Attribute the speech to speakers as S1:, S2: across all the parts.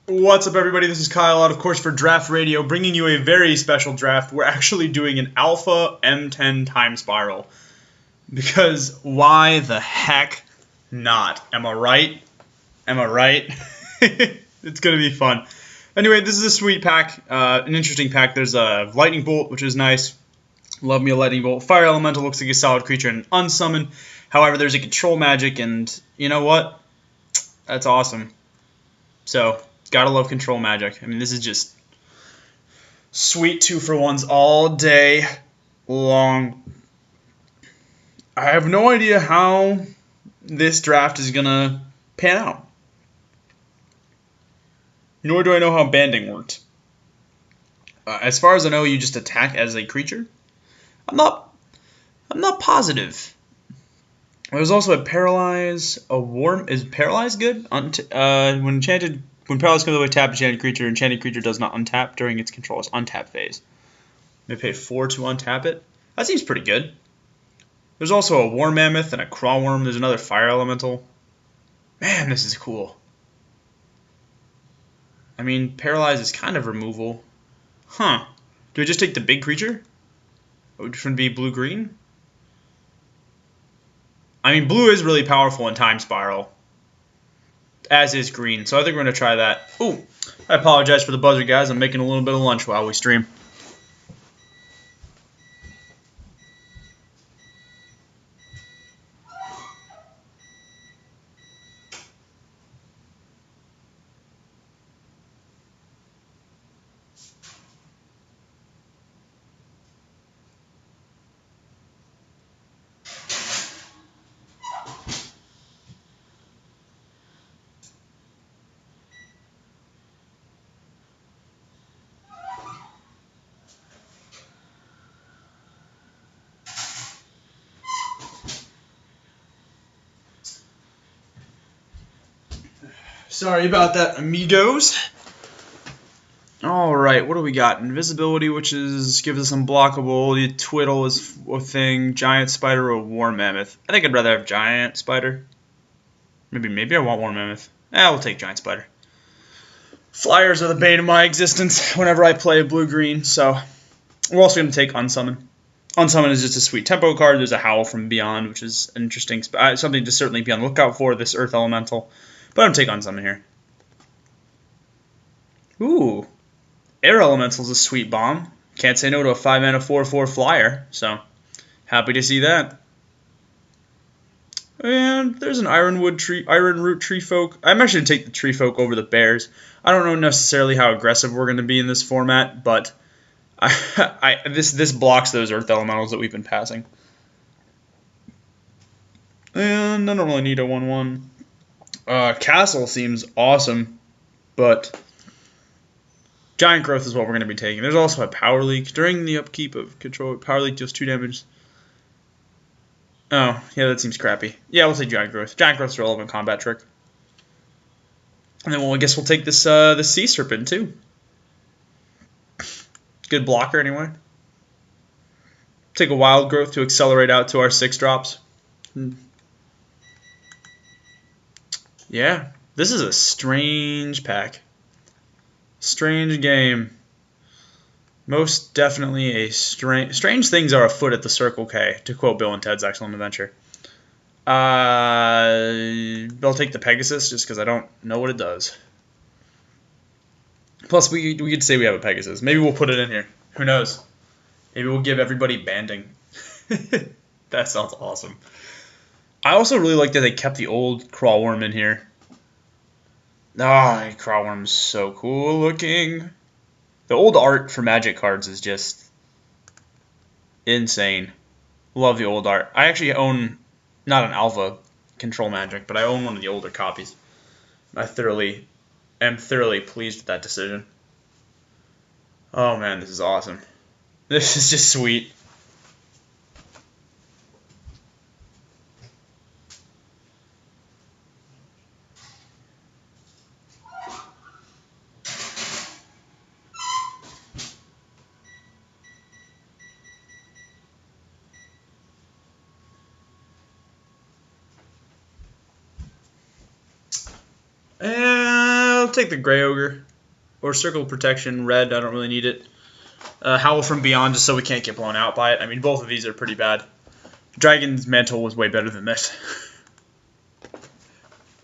S1: What's up, everybody? This is Kyle Ott, of course, for Draftradio, bringing you a very special draft. We're actually doing an Alpha M10 time spiral. Because why the heck not? Am I right? Am I right? It's going to be fun. Anyway, this is a sweet pack, an interesting pack. There's a Lightning Bolt, which is nice. Love me a Lightning Bolt. Fire Elemental looks like a solid creature and unsummon. However, there's a Control Magic, and you know what? That's awesome. So, gotta love Control Magic. I mean, this is just sweet 2-for-1s all day long. I have no idea how this draft is gonna pan out. Nor do I know how banding worked. As far as I know, you just attack as a creature. I'm not positive. There's also a Paralyze, a Warm. Is Paralyze good? When Paralyze comes away, tap enchanted creature does not untap during its control's untap phase. They pay 4 to untap it. That seems pretty good. There's also a War Mammoth and a Craw Worm. There's another Fire Elemental. Man, this is cool. I mean, Paralyze is kind of removal. Huh. Do we just take the big creature? Which would be blue-green? I mean, blue is really powerful in Time Spiral, as is green, so I think we're going to try that. Ooh, I apologize for the buzzer, guys. I'm making a little bit of lunch while we stream. Sorry about that, amigos. Alright, what do we got? Invisibility, which gives us unblockable. The Twiddle is a thing. Giant Spider or War Mammoth. I think I'd rather have Giant Spider. Maybe I want War Mammoth. We'll take Giant Spider. Flyers are the bane of my existence whenever I play blue-green, so we're also going to take Unsummon. Unsummon is just a sweet tempo card. There's a Howl from Beyond, which is an interesting something to certainly be on the lookout for, this Earth Elemental. But I'm taking Unsummon here. Ooh. Air Elemental is a sweet bomb. Can't say no to a 5-mana 4/4 flyer, so happy to see that. And there's an Ironroot Treefolk. I'm actually going to take the Treefolk over the Bears. I don't know necessarily how aggressive we're going to be in this format, but this blocks those Earth Elementals that we've been passing. And I don't really need a 1/1. Castle seems awesome, but Giant Growth is what we're going to be taking. There's also a Power Leak. During the upkeep of control, Power Leak deals 2 damage. Oh, yeah, that seems crappy. Yeah, we'll take Giant Growth. Giant Growth's a relevant combat trick. And then, well, I guess we'll take this Sea Serpent, too. Good blocker, anyway. Take a Wild Growth to accelerate out to our 6-drops. Yeah, this is a strange pack. Strange game. Most definitely a strange things are afoot at the Circle K, to quote Bill and Ted's Excellent Adventure. I'll take the Pegasus just because I don't know what it does. Plus, we could say we have a Pegasus. Maybe we'll put it in here. Who knows? Maybe we'll give everybody banding. That sounds awesome. I also really like that they kept the old Craw Worm in here. Ah, Craw Worm's so cool looking. The old art for Magic cards is just insane. Love the old art. I actually own, not an Alpha Control Magic, but I own one of the older copies. I am thoroughly pleased with that decision. Oh man, this is awesome. This is just sweet. to take the Grey Ogre. Or Circle of Protection, red, I don't really need it. Howl from Beyond, just so we can't get blown out by it. I mean, both of these are pretty bad. Dragon's Mantle was way better than this.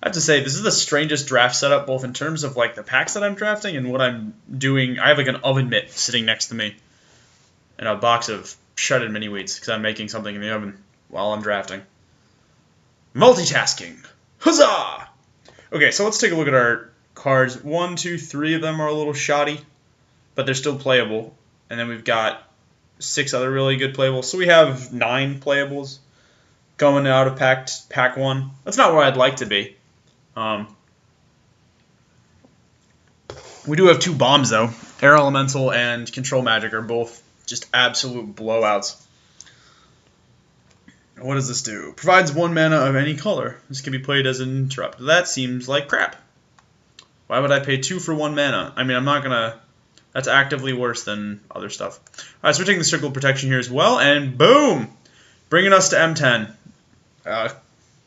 S1: I have to say, this is the strangest draft setup, both in terms of like the packs that I'm drafting and what I'm doing. I have like an oven mitt sitting next to me. And a box of shredded mini wheats, because I'm making something in the oven while I'm drafting. Multitasking! Huzzah! Okay, so let's take a look at our cards. 1, 2, 3 of them are a little shoddy, but they're still playable. And then we've got 6 other really good playables. So we have 9 playables going out of pack 1. That's not where I'd like to be. We do have 2 bombs, though. Air Elemental and Control Magic are both just absolute blowouts. What does this do? Provides 1 mana of any color. This can be played as an interrupt. That seems like crap. Why would I pay 2 for 1 mana? I mean, I'm not gonna... That's actively worse than other stuff. Alright, so we're taking the Circle of Protection here as well, and boom! Bringing us to M10.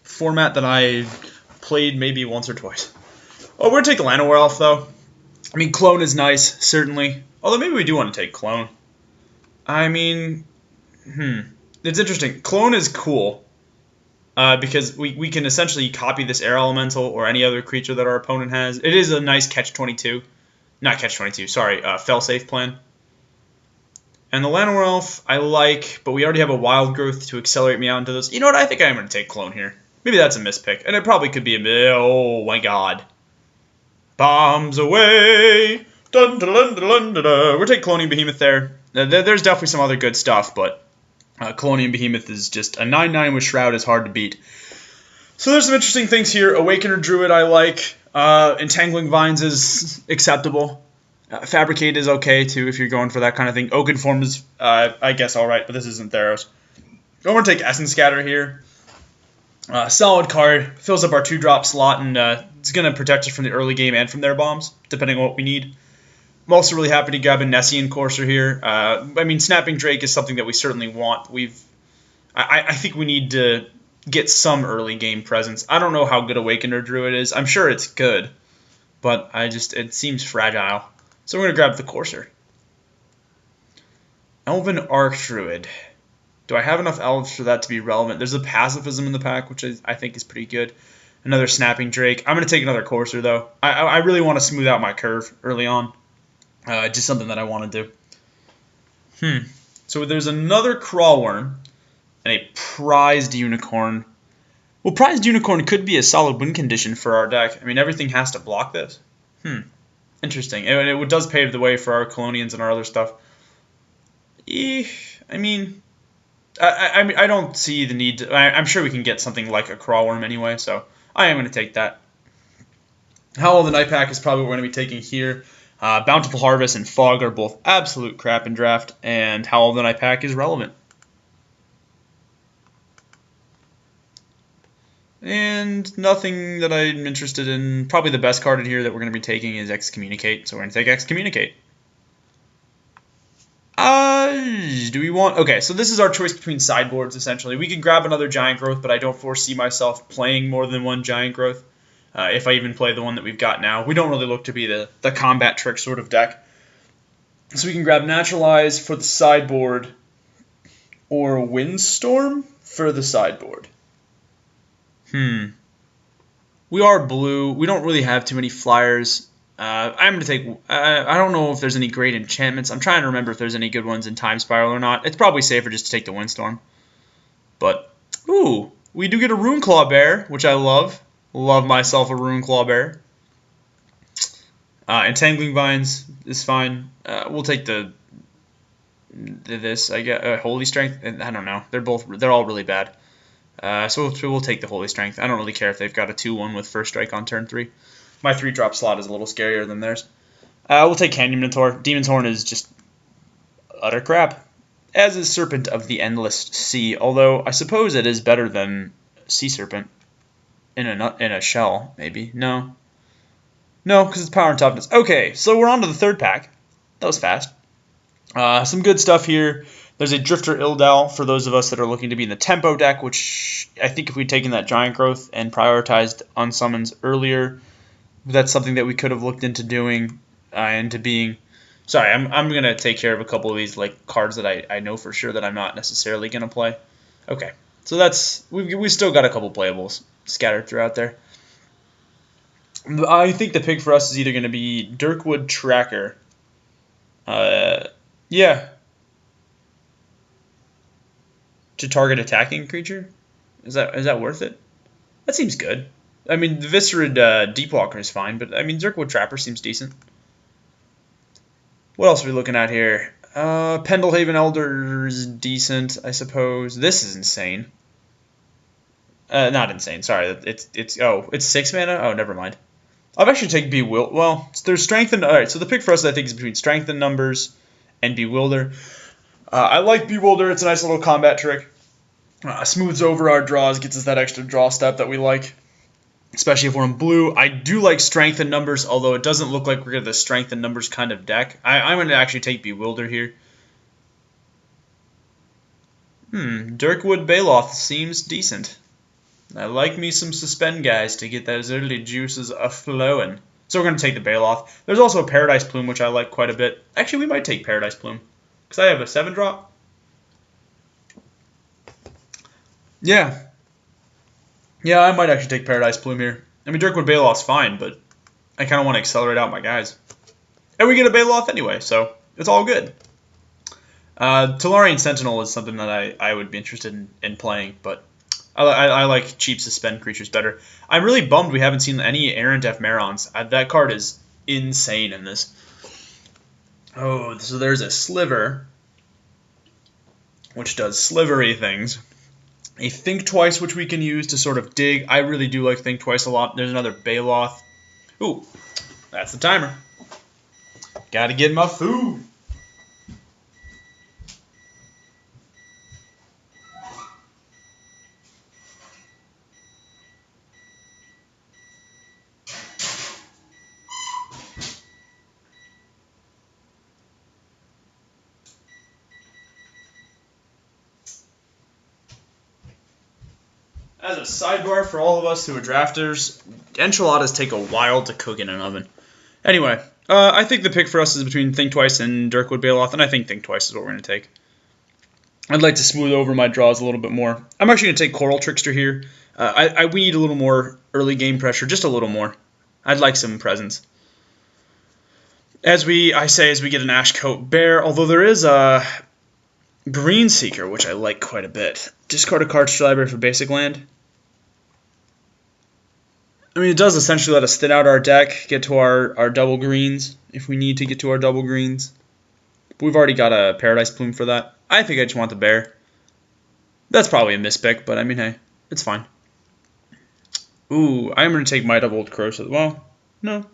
S1: Format that I played maybe once or twice. Oh, we're gonna take the Llanowar Elf, though. I mean, Clone is nice, certainly. Although maybe we do want to take Clone. I mean... It's interesting. Clone is cool. Because we can essentially copy this Air Elemental or any other creature that our opponent has. It is a nice catch-22. Not catch-22, sorry. Fail-safe plan. And the Llanowar Elf I like, but we already have a Wild Growth to accelerate me out into this. You know what? I think I'm going to take Clone here. Maybe that's a mispick. And it probably could be a bit... Oh, my God. Bombs away! Dun, dun, dun, dun, dun, dun. We're taking Cloning Behemoth there. There's definitely some other good stuff, but... Colonium Behemoth is just a 9/9 with Shroud is hard to beat. So there's some interesting things here. Awakener Druid I like. Entangling Vines is acceptable. Fabricate is okay too if you're going for that kind of thing. Oakenform is, I guess, alright, but this isn't Theros. I'm going to take Essence Scatter here. Solid card. Fills up our 2-drop slot, and it's going to protect us from the early game and from their bombs, depending on what we need. I'm also really happy to grab a Nessian Courser here. I mean, Snapping Drake is something that we certainly want. I think we need to get some early game presence. I don't know how good Awakener Druid is. I'm sure it's good, but it seems fragile. So we're going to grab the Courser. Elven Arc Druid. Do I have enough elves for that to be relevant? There's a Pacifism in the pack, which I think is pretty good. Another Snapping Drake. I'm going to take another Courser, though. I really want to smooth out my curve early on. Just something that I want to do. So there's another Crawlworm and a Prized Unicorn. Well, Prized Unicorn could be a solid win condition for our deck. I mean, everything has to block this. Interesting. It does pave the way for our Colonians and our other stuff. I mean, I don't see the need to... I'm sure we can get something like a Crawlworm anyway, so I am going to take that. Howl of the Night Pack is probably what we're going to be taking here. Bountiful Harvest and Fog are both absolute crap in draft, and Howl of the Night Pack is relevant. And nothing that I'm interested in. Probably the best card in here that we're going to be taking is Excommunicate, so we're going to take Excommunicate. Do we want... Okay, so this is our choice between sideboards, essentially. We can grab another Giant Growth, but I don't foresee myself playing more than one Giant Growth. If I even play the one that we've got now. We don't really look to be the combat trick sort of deck. So we can grab Naturalize for the sideboard or Windstorm for the sideboard. We are blue. We don't really have too many flyers. I'm going to take... I don't know if there's any great enchantments. I'm trying to remember if there's any good ones in Time Spiral or not. It's probably safer just to take the Windstorm. But, ooh, we do get a Runeclaw Bear, which I love. Love myself a Runeclaw Bear. Entangling Vines is fine. We'll take this. I get Holy Strength. I don't know. They're all really bad. So we'll take the Holy Strength. I don't really care if they've got a 2/1 with First Strike on turn 3. My 3-drop slot is a little scarier than theirs. We'll take Canyon Minotaur. Demon's Horn is just utter crap. As is Serpent of the Endless Sea. Although I suppose it is better than Sea Serpent. In a shell, maybe. No, because it's power and toughness. Okay, so we're on to the third pack. That was fast. Some good stuff here. There's a Drifter Ildal for those of us that are looking to be in the tempo deck, which I think if we'd taken that Giant Growth and prioritized unsummons earlier, That's something that we could have looked into doing, into being. Sorry, I'm gonna take care of a couple of these like cards that I know for sure that I'm not necessarily gonna play. Okay, so that's we still got a couple playables scattered throughout there. I think the pick for us is either gonna be Dirkwood Tracker. Yeah, to target attacking creature. Is that worth it? That seems good. I mean, the Viscerid Deepwalker is fine, but I mean, Dirkwood Trapper seems decent. What else are we looking at here? Pendelhaven Elder is decent, I suppose. This is insane. Not insane. Sorry, it's 6 mana. Oh, never mind. I'll actually take Bewilder. Well, there's Strength and all right. So the pick for us, I think, is between Strength and Numbers and Bewilder. I like Bewilder. It's a nice little combat trick. Smooths over our draws, gets us that extra draw step that we like, especially if we're in blue. I do like Strength and Numbers, although it doesn't look like we're going to the Strength and Numbers kind of deck. I'm going to actually take Bewilder here. Dirkwood Baloth seems decent. I like me some Suspend guys to get those early juices a-flowing. So we're going to take the Baloth. There's also a Paradise Plume, which I like quite a bit. Actually, we might take Paradise Plume, because I have a 7-drop. Yeah, I might actually take Paradise Plume here. I mean, Dirkwood Baloth's fine, but I kind of want to accelerate out my guys. And we get a Baloth anyway, so it's all good. Tolarian Sentinel is something that I would be interested in playing, but I like cheap Suspend creatures better. I'm really bummed we haven't seen any Errant Ephemerons. That card is insane in this. Oh, so there's a Sliver, which does slivery things. A Think Twice, which we can use to sort of dig. I really do like Think Twice a lot. There's another Baloth. Ooh, that's the timer. Gotta get my food. As a sidebar for all of us who are drafters, enchiladas take a while to cook in an oven. Anyway, I think the pick for us is between Think Twice and Dirkwood Baloth, and I think Think Twice is what we're going to take. I'd like to smooth over my draws a little bit more. I'm actually going to take Coral Trickster here. We need a little more early game pressure, just a little more. I'd like some presence. As we get an Ashcoat Bear, although there is a Green Seeker, which I like quite a bit. Discard a card to your library for basic land. I mean, it does essentially let us thin out our deck, get to our double greens, if we need to get to our double greens. But we've already got a Paradise Plume for that. I think I just want the bear. That's probably a mispick, but I mean, hey, it's fine. Ooh, I'm going to take Might of Old Crow. Well, no.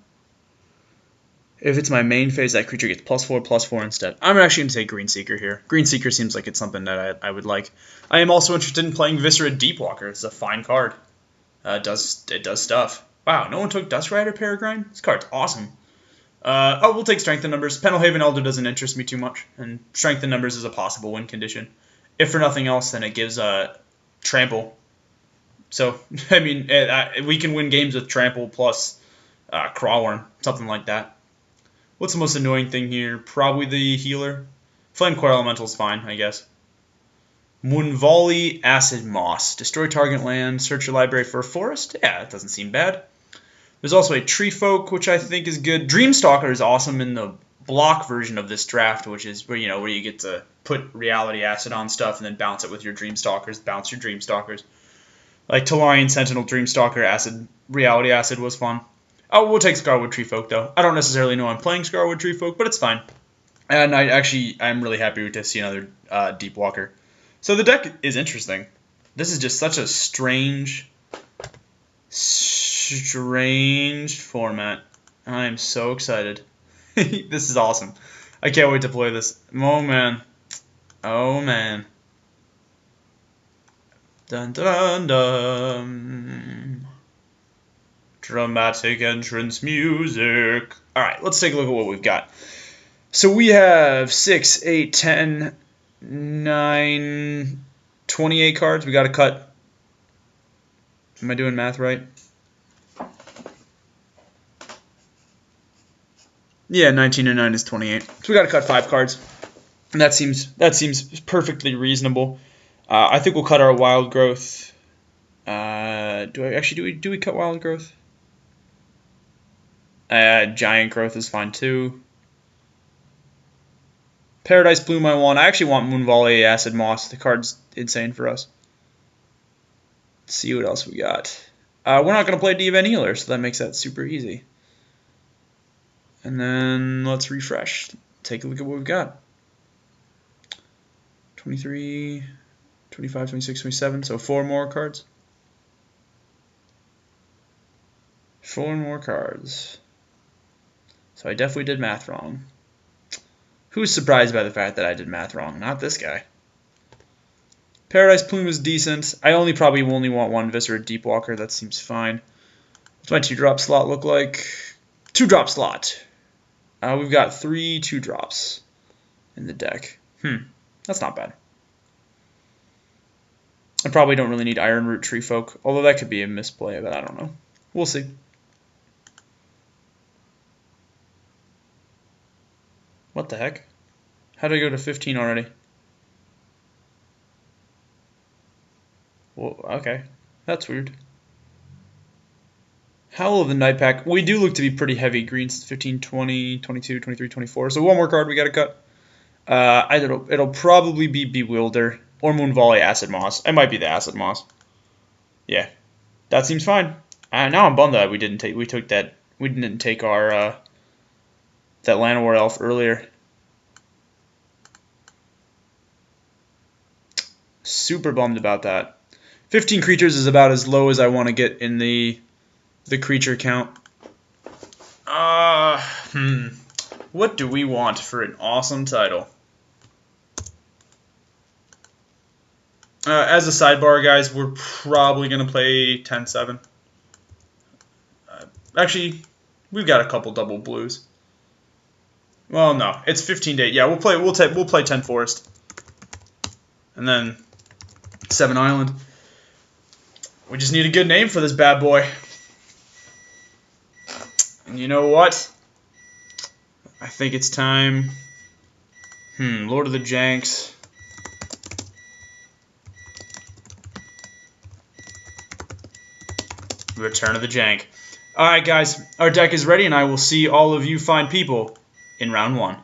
S1: If it's my main phase, that creature gets +4/+4 instead. I'm actually going to take Green Seeker here. Green Seeker seems like it's something that I would like. I am also interested in playing Viscerid Deepwalker. It's a fine card. It does stuff. Wow, no one took Dust Rider Peregrine? This card's awesome. We'll take Strength and Numbers. Pendelhaven Elder doesn't interest me too much, and Strength and Numbers is a possible win condition. If for nothing else, then it gives Trample. So, I mean, we can win games with Trample plus Crawworm, something like that. What's the most annoying thing here? Probably the healer. Flame Core Elemental's fine, I guess. Moonvali Acid Moss. Destroy target land, search your library for a forest. Yeah, that doesn't seem bad. There's also a Tree Folk, which I think is good. Dreamstalker is awesome in the block version of this draft, which is where you get to put Reality Acid on stuff and then bounce it with your Dreamstalkers. Bounce your Dreamstalkers. Like Tolarian Sentinel Dreamstalker Acid, Reality Acid was fun. Oh, we'll take Scarwood Tree Folk, though. I don't necessarily know I'm playing Scarwood Tree Folk, but it's fine. And I'm really happy to see another Deepwalker. So the deck is interesting. This is just such a strange format. I am so excited. This is awesome. I can't wait to play this. Oh, man. Oh, man. Dun, dun, dun. Dramatic entrance music. Alright, let's take a look at what we've got. So we have 6, 8, 10, 9, 28 cards. We got to cut. Am I doing math right? Yeah, 19 and 9 is 28. So we got to cut 5 cards. And that seems perfectly reasonable. I think we'll cut our wild growth. Do we cut wild growth? Giant growth is fine too. Paradise Bloom I want. I actually want Moon Volley, Acid Moss. The card's insane for us. Let's see what else we got. We're not going to play Divan Healer, so that makes that super easy. And then let's refresh. Take a look at what we've got. 23, 25, 26, 27. So 4 more cards. 4 more cards. So I definitely did math wrong. Who's surprised by the fact that I did math wrong? Not this guy. Paradise Plume is decent. I probably only want 1 Viscera Deepwalker. That seems fine. What's my 2-drop slot look like? 2-drop slot. We've got 3 2-drops in the deck. That's not bad. I probably don't really need Iron Root Tree Folk, although that could be a misplay, but I don't know. We'll see. What the heck? How did I go to 15 already? Well, okay. That's weird. Howl of the Night Pack. We do look to be pretty heavy greens. 15, 20, 22, 23, 24. So 1 more card we got to cut. It'll probably be Bewilder or Moon Volley Acid Moss. It might be the Acid Moss. Yeah. That seems fine. Now I'm bummed that we didn't take our that Llanowar Elf earlier. Super bummed about that. 15 creatures is about as low as I want to get in the creature count. What do we want for an awesome title? As a sidebar, guys, we're probably going to play 10-7. Actually, we've got a couple double blues. Well, no, it's 15-8. Yeah, we'll play 10 Forest. And then 7 Island. We just need a good name for this bad boy. And you know what? I think it's time. Lord of the Janks. Return of the Jank. Alright, guys. Our deck is ready, and I will see all of you fine people in round 1.